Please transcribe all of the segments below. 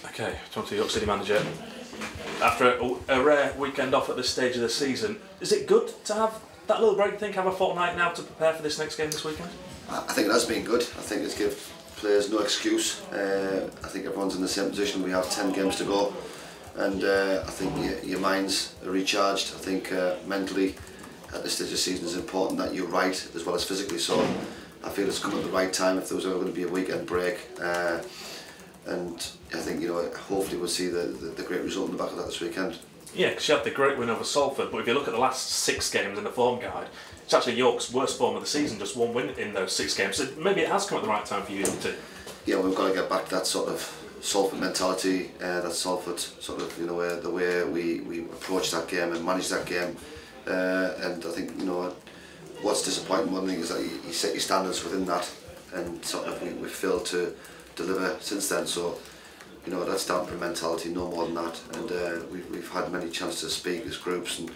Okay, on to York City manager. After a rare weekend off at this stage of the season, is it good to have that little break? Think have a fortnight now to prepare for this next game this weekend? I think it has been good. I think it's given players no excuse. I think everyone's in the same position. We have 10 games to go, and I think your minds are recharged. I think mentally at this stage of the season it's important that you're right as well as physically. So I feel it's come at the right time if there was ever going to be a weekend break. And I think, hopefully we'll see the great result in the back of that this weekend. Yeah, because you had the great win over Salford, but if you look at the last 6 games in the form guide, it's actually York's worst form of the season, just 1 win in those 6 games. So maybe it has come at the right time for you too. Yeah, we've got to get back to that sort of Salford mentality, that Salford sort of, the way we approach that game and manage that game. And I think, what's disappointing one thing is that you set your standards within that, and sort of we've failed to deliver since then. So that's down to mentality, no more than that. And we've had many chances to speak as groups and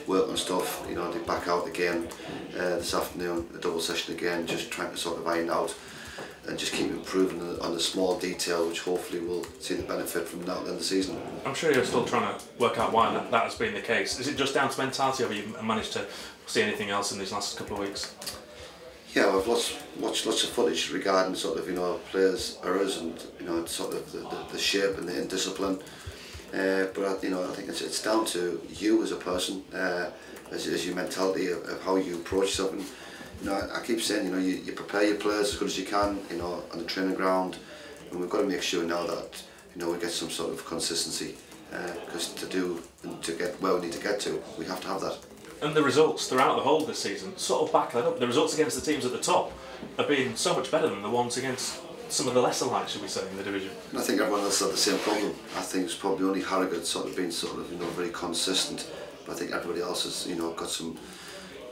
work on stuff. They back out again this afternoon, a double session again, just trying to sort of iron out and just keep improving on the small detail, which hopefully we'll see the benefit from now at the end of the season. I'm sure you're still trying to work out why that has been the case. Is it just down to mentality, or have you managed to see anything else in these last couple of weeks? Yeah, we've watched lots of footage regarding sort of players' errors and sort of the shape and the indiscipline. But I think it's down to you as a person, as your mentality of how you approach something. I keep saying you prepare your players as good as you can on the training ground, and we've got to make sure now that we get some sort of consistency, because to get where we need to get to, we have to have that. And the results throughout the whole of this season sort of back that up. The results against the teams at the top have been so much better than the ones against some of the lesser lights, should we say, in the division. And I think everyone else had the same problem. I think it's probably only Harrogate sort of been very consistent, but I think everybody else has got some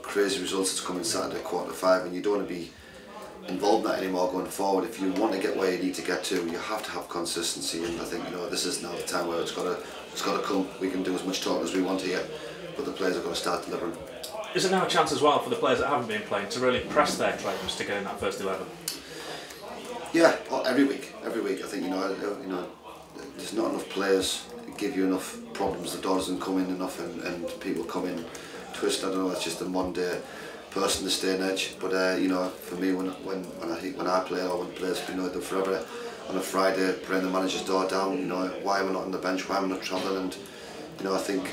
crazy results that's coming Saturday quarter-to-5, and you don't want to be involved in that anymore going forward. If you want to get where you need to get to, you have to have consistency, and I think this is now the time where it's got to come. We can do as much talking as we want here, but the players are going to start delivering. Is there now a chance as well for the players that haven't been playing to really press their claims to get in that first 11? Yeah, every week. I think there's not enough players to give you enough problems. The door doesn't come in enough, and people come in twist. I don't know. It's just a Monday person to stay on edge. But for me, when I play, or when players have been there forever, on a Friday, bring the manager's door down. Why am I not on the bench? Why am I not travelling? And I think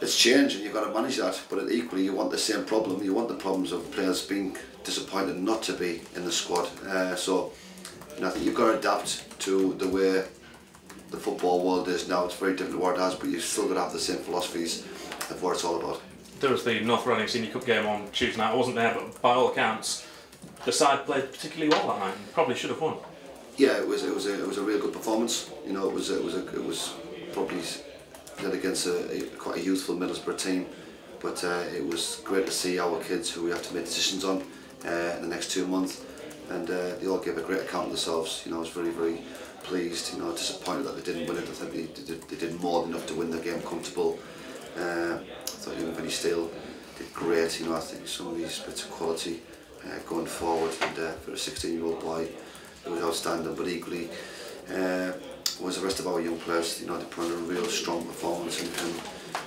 it's changed, and you've got to manage that. But equally, you want the same problem. You want the problems of players being disappointed not to be in the squad. So I think you've got to adapt to the way the football world is now. It's very different to what it has, but you've still got to have the same philosophies of what it's all about. There was the North Reading Senior Cup game on Tuesday night. I wasn't there, but by all accounts, the side played particularly well that night and probably should have won. Yeah, it was a real good performance. It was probably played against quite a youthful Middlesbrough team, but it was great to see our kids, who we have to make decisions on in the next 2 months, and they all gave a great account of themselves. I was very, very pleased. Disappointed that they didn't win it. I think they did more than enough to win the game comfortable. I thought Vinny Steele did great. I think some of these bits of quality going forward, and for a 16-year-old boy, it was outstanding. But equally, was the rest of our young players. They put on a real strong performance, and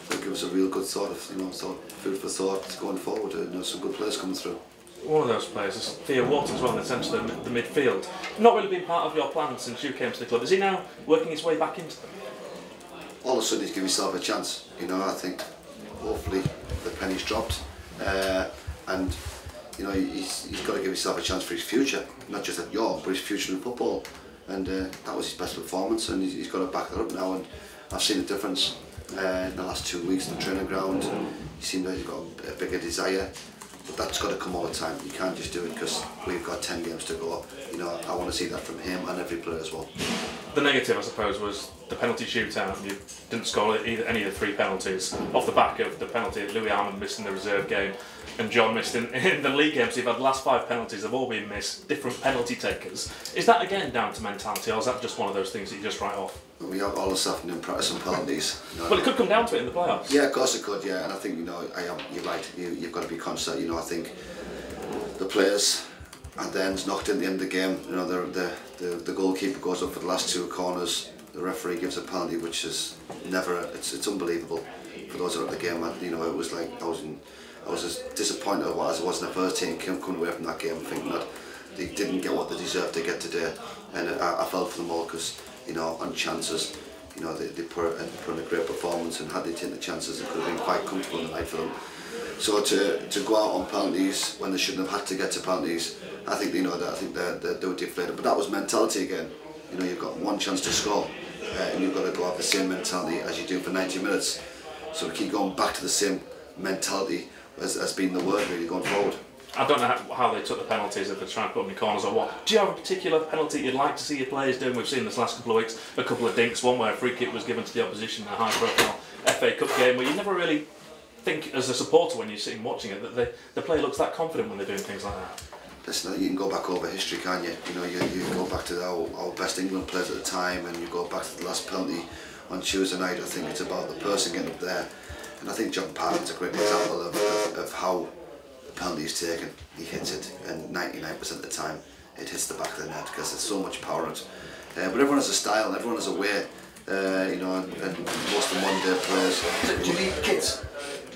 they'll give us a real good sort of food for thought going forward. Some good players coming through. One of those players is Theo Wharton as well, in the centre of the midfield. Not really been part of your plan since you came to the club. Is he now working his way back into them? All of a sudden he's given himself a chance. I think hopefully the penny's dropped, and he's got to give himself a chance for his future, not just at York, but his future in football. And that was his best performance, and he's got to back that up now. And I've seen the difference in the last 2 weeks on the training ground. He seemed like he's got a bigger desire. But that's got to come all the time. You can't just do it because we've got 10 games to go. I want to see that from him and every player as well. The negative, I suppose, was the penalty shootout. You didn't score any of the 3 penalties off the back of the penalty that Louis Armand missed in the reserve game and John missed in the league game. So you've had the last 5 penalties have all been missed, different penalty takers. Is that again down to mentality, or is that just one of those things that you just write off? We have all this afternoon practicing penalties. Well, it could come down to it in the playoffs. Yeah, of course it could. Yeah, and I think you're right. You've got to be conscious. I think the players at the end knocked in the end of the game. the goalkeeper goes up for the last 2 corners. The referee gives a penalty, which is never. It's unbelievable for those who are at the game. And, you know, it was like I was as disappointed as I was in the first team coming away from that game, thinking that they didn't get what they deserved to get today, and I felt for them all because, you know, on chances, you know, they put in a great performance, and had they taken the chances, it could have been quite comfortable tonight for them. So to go out on penalties when they shouldn't have had to get to penalties, I think, you know, I think they were deflated. But that was mentality again. You know, you've got one chance to score, and you've got to go have the same mentality as you do for 90 minutes. So we keep going back to the same mentality as being the word really going forward. I don't know how they took the penalties, if they're trying to put them in corners or what. Do you have a particular penalty you'd like to see your players doing? We've seen this last couple of weeks a couple of dinks, one where a free kick was given to the opposition in a high profile FA Cup game, where you never really think as a supporter when you're sitting watching it that the player looks that confident when they're doing things like that. Listen, you can go back over history, can't you? You know, you go back to our best England players at the time, and you go back to the last penalty on Tuesday night. I think it's about the person getting up there, and I think John Parton's a great example of how the penalty is taken. He hits it, and 99% of the time it hits the back of the net because there's so much power in it. But everyone has a style, and everyone has a way. You know, and most of the modern day players. So do you need kids?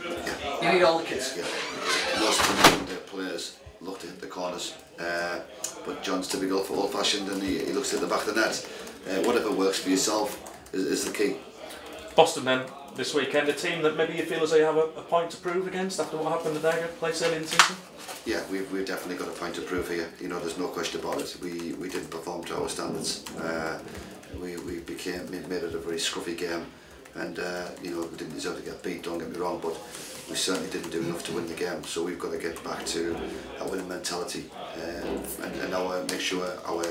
Yeah. You need all the kids? Yeah. Most of the modern day players look to hit the corners, but John's typical for old-fashioned, and he looks at the back of the net. Whatever works for yourself is the key. Boston then this weekend, a team that maybe you feel as though you have a point to prove against after what happened at their place early in the season? Yeah, we've definitely got a point to prove here. You know, there's no question about it. We didn't perform to our standards. We made it a very scruffy game, and you know, we didn't deserve to get beat. Don't get me wrong, but we certainly didn't do enough to win the game. So we've got to get back to our winning mentality, and make sure our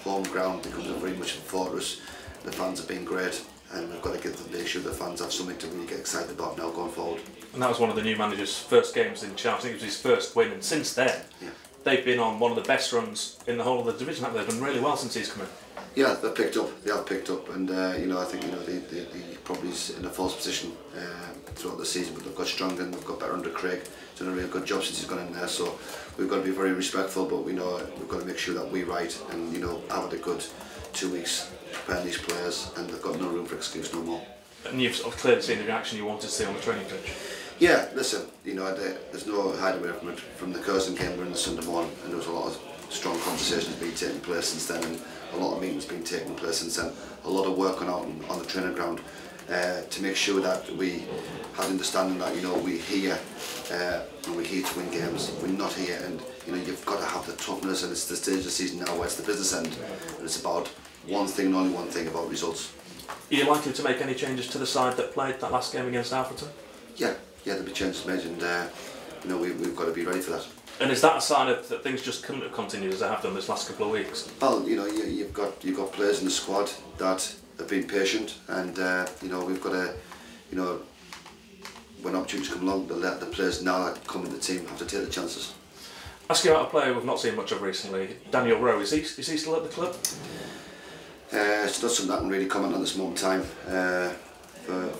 home ground becomes a very much a fortress. The fans have been great, and we've got to make sure the fans have something to really get excited about now going forward. And that was one of the new manager's first games in charge. I think it was his first win, and since then, they've been on one of the best runs in the whole of the division. They've done really well since he's come in. Yeah, they've picked up. They have picked up, and you know, I think, you know, they probably in a false position throughout the season, but they've got stronger and they've got better under Craig. He's done a really good job since he's gone in there. So we've got to be very respectful, but we know we've got to make sure that we right, and, you know, have a good 2 weeks preparing these players, and they've got no room for excuse no more. And you've sort of clearly seen the reaction you wanted to see on the training pitch. Yeah, listen, you know, there's no hiding away from it. From the Curzon game, we're in the Sunday morning, and there was a lot of strong conversations being taking place since then, and a lot of meetings being taking place since then. A lot of work on the training ground to make sure that we had understanding that, you know, we're here and we're here to win games. We're not here, and, you know, you've got to have the toughness, and it's the stage of the season now where it's the business end, and it's about one thing and only one thing, about results. Are you likely to make any changes to the side that played that last game against Alfreton? Yeah, there'll be changes made, and you know, we've got to be ready for that. And is that a sign of that things just couldn't have continued as they have done this last couple of weeks? Well, you know, you've got players in the squad that have been patient, and you know, we've got to, you know, when opportunities come along, let the players now that come in the team have to take the chances. Ask you about a player we've not seen much of recently, Daniel Rowe. Is he still at the club? It's not something I can really comment on this moment in time for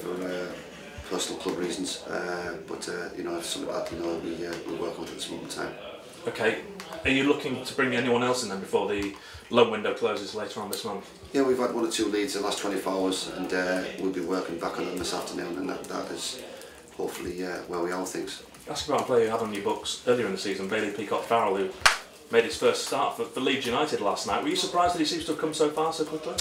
personal club reasons, but you know, it's something that, you know, we're working with at this moment in time. Okay, are you looking to bring anyone else in then before the loan window closes later on this month? Yeah, we've had 1 or 2 leads in the last 24 hours, and we'll be working back on them this afternoon, and that is hopefully where we are with things. Ask about a player you had on your books earlier in the season, Bailey Peacock-Farrell, who made his first start for Leeds United last night. Were you surprised that he seems to have come so far so quickly?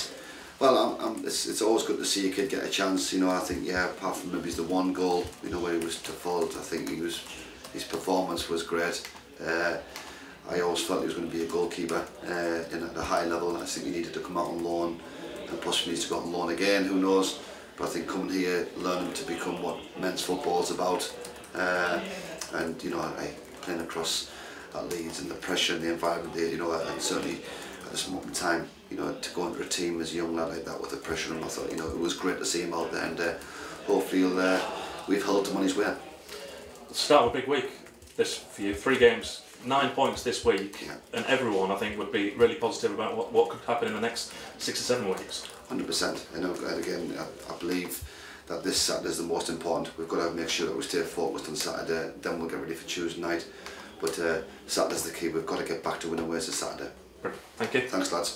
Well, it's always good to see a kid get a chance. You know, I think, yeah, apart from maybe the one goal, you know, where he was to fault, I think his performance was great. I always felt he was going to be a goalkeeper at a high level. I think he needed to come out on loan, and possibly needs to go out on loan again, who knows. But I think coming here, learning to become what men's football is about, and, you know, playing across at Leeds and the pressure and the environment there, you know, and certainly at this moment in time, you know, to go into a team as a young lad like that with the pressure, and I thought, you know, it was great to see him out there, and hopefully we've held him on his way. Start of a big week this for you, 3 games, 9 points this week, and everyone I think would be really positive about what could happen in the next 6 or 7 weeks. 100%, and again, I believe that this Saturday is the most important. We've got to make sure that we stay focused on Saturday, then we'll get ready for Tuesday night. But Saturday's the key. We've got to get back to winning ways this Saturday. Thank you. Thanks, lads.